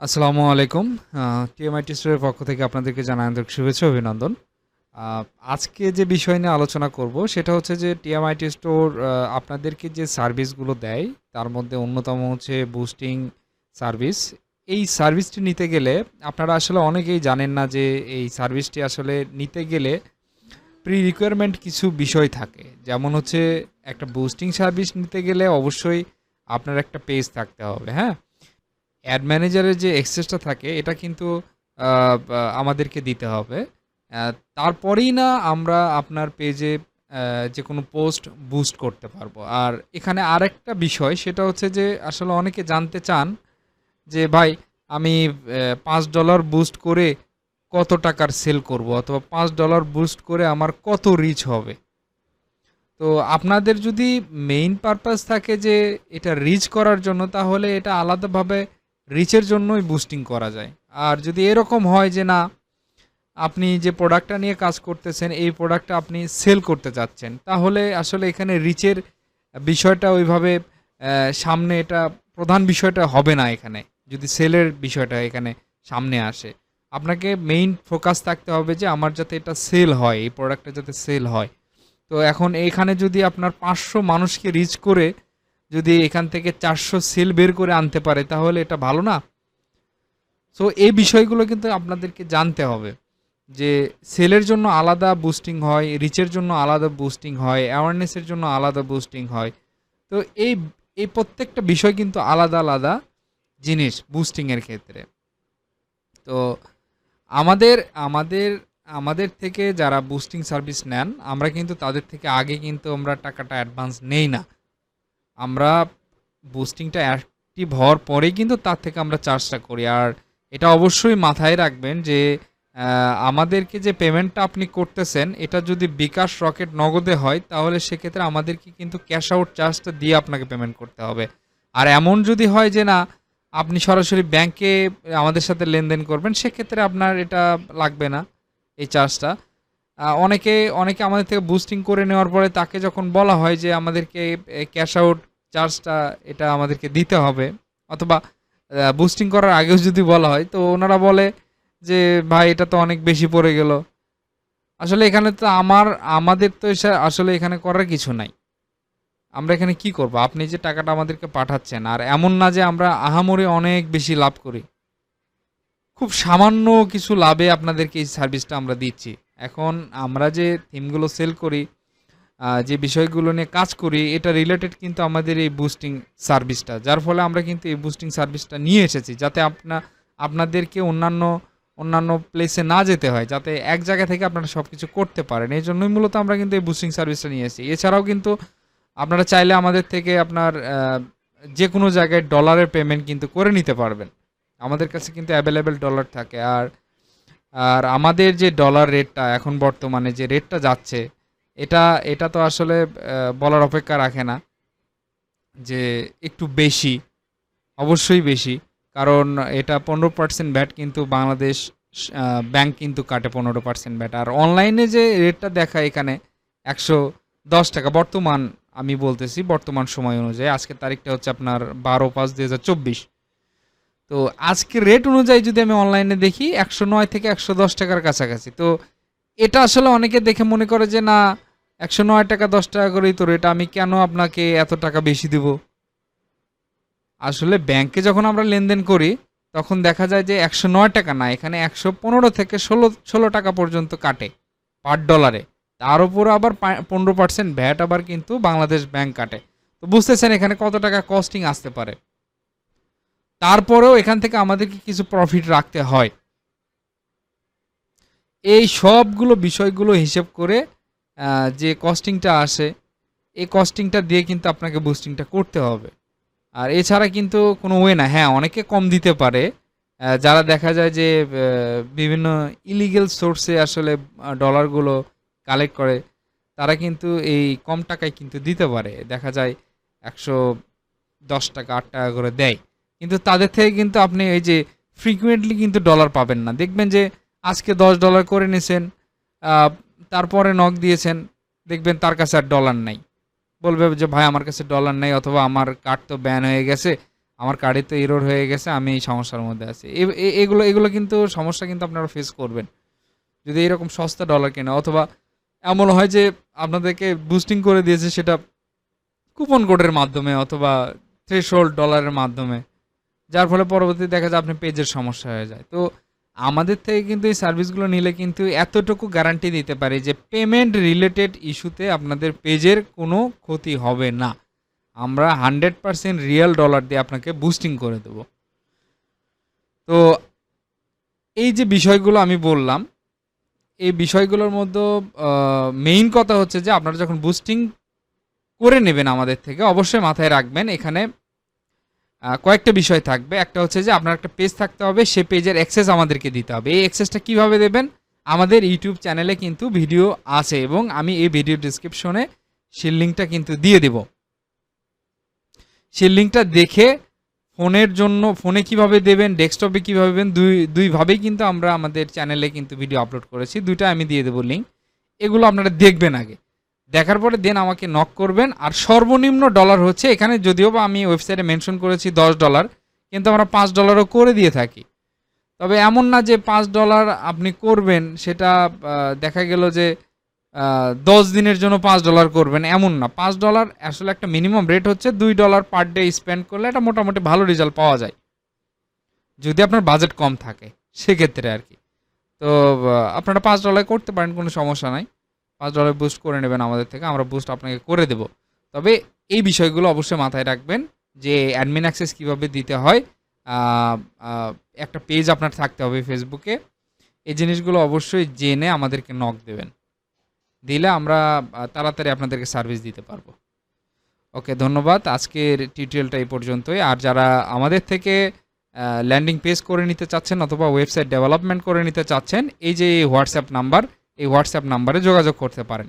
আসসালামু আলাইকুম। টিএমআইটি স্টোরের পক্ষ থেকে আপনাদেরকে জানাই আন্তরিক শুভেচ্ছা ও অভিনন্দন। আ আজকে যে বিষয় নিয়ে আলোচনা করব সেটা হচ্ছে যে টিএমআইটি স্টোর আপনাদেরকে যে সার্ভিসগুলো দেয় তার মধ্যে অন্যতম হচ্ছে বুস্টিং সার্ভিস। এই সার্ভিসটি নিতে গেলে আপনারা আসলে অনেকেই জানেন না যে এই সার্ভিসটি আসলে নিতে গেলে রিকোয়ারমেন্ট কিছু বিষয় থাকে। যেমন হচ্ছে একটা বুস্টিং সার্ভিস নিতে গেলে অবশ্যই আপনার একটা পেজ থাকতে হবে, হ্যাঁ? অ্যাড ম্যানেজারের যে অ্যাক্সেসটা থাকে এটা কিন্তু আমাদেরকে দিতে হবে। আ তারপরেই না আমরা আপনার পেজে যে কোনো পোস্ট বুস্ট করতে পারবো। আর এখানে আরেকটা বিষয় সেটা হচ্ছে যে আসলে অনেকে জানতে চান যে ভাই আমি $5 বুস্ট করে কত টাকার সেল করব? অথবা $5 বুস্ট করে আমার কত রিচ হবে? তো আপনাদের যদি মেইন পারপাস থাকে যে এটা রিচ করার জন্য তাহলে এটা আলাদাভাবে রিচের জন্যই বুস্টিং করা যায়। আর যদি এরকম হয় যে না আপনি যে প্রোডাক্টটা নিয়ে কাজ করতেছেন এই প্রোডাক্টটা আপনি সেল করতে চাচ্ছেন তাহলে আসলে এখানে রিচের বিষয়টা ওইভাবে সামনে এটা প্রধান বিষয়টা হবে না এখানে যদি সেলের বিষয়টা এখানে সামনে আসে। আপনাকে মেইন ফোকাস থাকতে হবে যে আমার যাতে এটা সেল হয়, এই প্রোডাক্টটা যাতে সেল হয়। তো এখন এইখানে যদি আপনার ৫০০ মানুষকে রিচ করে যদি এখান থেকে ৪০০ সেল বের করে আনতে পারে তাহলে এটা ভালো না? সো এই বিষয়গুলো কিন্তু আপনাদেরকে জানতে হবে যে সেলের জন্য আলাদা বুস্টিং হয়, রিচের জন্য আলাদা বুস্টিং হয়, অ্যাওয়ারনেসের জন্য আলাদা বুস্টিং হয়। তো এই এই প্রত্যেকটা বিষয় কিন্তু আলাদা আলাদা জিনিস বুস্টিং এর ক্ষেত্রে। তো আমাদের আমাদের আমাদের থেকে যারা বুস্টিং সার্ভিস নেন আমরা কিন্তু তাদের থেকে আগে কিন্তু আমরা টাকাটা অ্যাডভান্স নেই না। আমরা বুস্টিংটা অ্যাক্টিভ হওয়ার পরেই কিন্তু তার থেকে আমরা চার্জটা করি। আর এটা অবশ্যই মাথায় রাখবেন যে আমাদেরকে যে পেমেন্টটা আপনি করতেছেন এটা যদি বিকাশ, রকেট, নগদে হয় তাহলে সেক্ষেত্রে আমাদেরকে কিন্তু ক্যাশ আউট চার্জটা দিয়ে আপনাকে পেমেন্ট করতে হবে। আর এমন যদি হয় যে না আপনি সরাসরি ব্যাংকে আমাদের সাথে লেনদেন করবেন সেক্ষেত্রে আপনার এটা লাগবে না এই চার্জটা। অনেকে আমাদের থেকে বুস্টিং করে নেওয়ার পরে তাকে যখন বলা হয় যে আমাদেরকে ক্যাশ আউট চার্জটা এটা আমাদেরকে দিতে হবে অথবা বুস্টিং করার আগেও যদি বলা হয় তো ওনারা বলে যে ভাই এটা তো অনেক বেশি পড়ে গেল। আসলে এখানে তো আমাদের তো আসলে এখানে করার কিছু নাই। আমরা এখানে কি করব? আপনি যে টাকাটা আমাদেরকে পাঠাচ্ছেন আর এমন না যে আমরা আহামরি অনেক বেশি লাভ করি। খুব সামান্য কিছু লাভে আপনাদেরকে এই সার্ভিসটা আমরা দিচ্ছি। এখন আমরা যে থিমগুলো সেল করি, যে বিষয়গুলো নিয়ে কাজ করি এটা রিলেটেড কিন্তু আমাদের এই বুস্টিং সার্ভিসটা। যার ফলে আমরা কিন্তু এই বুস্টিং সার্ভিসটা নিয়ে এসেছি যাতে আপনাদেরকে অন্যান্য প্লেসে না যেতে হয়। যাতে এক জায়গা থেকে আপনারা সবকিছু করতে পারেন। এজন্যই মূলত আমরা কিন্তু এই বুস্টিং সার্ভিসটা নিয়ে এসেছি। এছাড়াও কিন্তু আপনারা চাইলে আমাদের থেকে আপনার যেকোনো জায়গায় ডলারের পেমেন্ট কিন্তু করে নিতে পারবেন। আমাদের কাছে কিন্তু অ্যাভেলেবেল ডলার থাকে। আর আমাদের যে ডলার রেটটা এখন বর্তমানে যে রেটটা যাচ্ছে এটা এটা তো আসলে বলার অপেক্ষা রাখে না যে একটু বেশি, অবশ্যই বেশি। কারণ এটা 15% ভ্যাট কিন্তু বাংলাদেশ ব্যাংক কিন্তু কাটে 15% ভ্যাট। আর অনলাইনে যে রেটটা দেখায় এখানে ৳১১০ বর্তমান আমি বলতেছি বর্তমান সময় অনুযায়ী আজকের তারিখটা হচ্ছে আপনার ১২/৫/২০২৪। তো আজকের রেট অনুযায়ী যদি আমি অনলাইনে দেখি ১০৯ থেকে ৳১১০ কাছাকাছি। তো এটা আসলে অনেকে দেখে মনে করে যে না ৳১০৯ ৳১০ করেই তো রেট আমি কেন আপনাকে এত টাকা বেশি দিব? আসলে ব্যাংকে যখন আমরা লেনদেন করি তখন দেখা যায় যে ৳১০৯ না এখানে ১১৫ থেকে ১৬ টাকা পর্যন্ত কাটে পার ডলারে। তার উপর আবার 15% ভ্যাট আবার কিন্তু বাংলাদেশ ব্যাংক কাটে। তো বুঝতেছেন এখানে কত টাকা কস্টিং আসতে পারে। তারপরেও এখান থেকে আমাদেরকে কিছু প্রফিট রাখতে হয়। এই সবগুলো বিষয়গুলো হিসেব করে যে কস্টিংটা আসে, এই কস্টিংটা দিয়ে কিন্তু আপনাকে বুস্টিংটা করতে হবে। আর এছাড়া কিন্তু কোনো ওয়ে না। হ্যাঁ, অনেকে কম দিতে পারে। যারা দেখা যায় যে বিভিন্ন ইলিগ্যাল সোর্সে আসলে ডলারগুলো কালেক্ট করে, তারা কিন্তু এই কম টাকায় কিন্তু দিতে পারে। দেখা যায় ৳১১০, ৳৮ করে দেয়। কিন্তু তাদের থেকে কিন্তু আপনি এই যে ফ্রিকুয়েন্টলি কিন্তু ডলার পাবেন না। দেখবেন যে আজকে $10 করে নিছেন, আ তারপরে নক দিয়েছেন, দেখবেন তার কাছে আর ডলার নাই। বলবে যে ভাই আমার কাছে ডলার নাই অথবা আমার কার্ড তো ব্যান হয়ে গেছে। আমার কার্ডে তো এরর হয়ে গেছে, আমি এই সমস্যার মধ্যে আছি। এগুলো কিন্তু সমস্যা কিন্তু আপনারা ফেস করবেন যদি এরকম সস্তা ডলার কেনে, অথবা এমন হয় যে আপনাদেরকে বুস্টিং করে দিয়েছে সেটা কুপন কোডের মাধ্যমে অথবা থ্রেশহোল্ড ডলারের মাধ্যমে, যার ফলে পরবর্তীতে দেখা যায় আপনি পেজের সমস্যা হয়ে যায়। তো আমাদের থেকে কিন্তু এই সার্ভিসগুলো নিলে কিন্তু এতটুকু গ্যারান্টি দিতে পারি যে পেমেন্ট রিলেটেড ইস্যুতে আপনাদের পেজের কোনো ক্ষতি হবে না। আমরা 100% রিয়েল ডলার দিয়ে আপনাকে বুস্টিং করে দেব। তো এই যে বিষয়গুলো আমি বললাম, এই বিষয়গুলোর মধ্যে মেইন কথা হচ্ছে যে আপনারা যখন বুস্টিং করে নেবেন আমাদের থেকে, অবশ্যই মাথায় রাখবেন এখানে কয়েকটা বিষয় থাকবে। একটা হচ্ছে যে আপনার একটা পেজ থাকতে হবে, সে পেজের অ্যাক্সেস আমাদেরকে দিতে হবে। এই অ্যাক্সেসটা কিভাবে দেবেন? আমাদের ইউটিউব চ্যানেলে কিন্তু ভিডিও আছে এবং আমি এই ভিডিও ডিসক্রিপশনে সেই লিঙ্কটা কিন্তু দিয়ে দেব। সেই লিঙ্কটা দেখে ফোনের জন্য ফোনে কিভাবে দেবেন, ডেস্কটপে কিভাবে দেবেন, দুইভাবেই কিন্তু আমরা আমাদের চ্যানেলে কিন্তু ভিডিও আপলোড করেছি। দুইটা আমি দিয়ে দেবো লিঙ্ক। এগুলো আপনারা দেখবেন আগে, দেখার পরে দেন আমাকে নক করবেন। আর সর্বনিম্ন ডলার হচ্ছে এখানে, যদিও বা আমি ওয়েবসাইটে মেনশন করেছি $10, কিন্তু আমরা $5ও করে দিয়ে থাকি। তবে এমন না যে $5 আপনি করবেন, সেটা দেখা গেল যে 10 দিনের জন্য $5 করবেন, এমন না। $5 আসলে একটা মিনিমাম রেট হচ্ছে $2 পার ডে স্পেন্ড করলে এটা মোটামুটি ভালো রেজাল্ট পাওয়া যায়, যদি আপনার বাজেট কম থাকে সেক্ষেত্রে আর কি। তো আপনারা $5 করতে পারেন, কোনো সমস্যা নাই। $5 বুস্ট করে নেবেন আমাদের থেকে, আমরা বুস্ট আপনাকে করে দেব। তবে এই বিষয়গুলো অবশ্যই মাথায় রাখবেন যে অ্যাডমিন অ্যাক্সেস কীভাবে দিতে হয়, একটা পেজ আপনার থাকতে হবে ফেসবুকে। এই জিনিসগুলো অবশ্যই জেনে আমাদেরকে নক দেবেন, দিলে আমরা তাড়াতাড়ি আপনাদেরকে সার্ভিস দিতে পারবো। ওকে, ধন্যবাদ। আজকের টিউটোরিয়ালটা এই পর্যন্তই। আর যারা আমাদের থেকে ল্যান্ডিং পেজ করে নিতে চাচ্ছেন অথবা ওয়েবসাইট ডেভেলপমেন্ট করে নিতে চাচ্ছেন, এই যে হোয়াটসঅ্যাপ নাম্বার, এই হোয়াটসঅ্যাপ নাম্বারে যোগাযোগ করতে পারেন।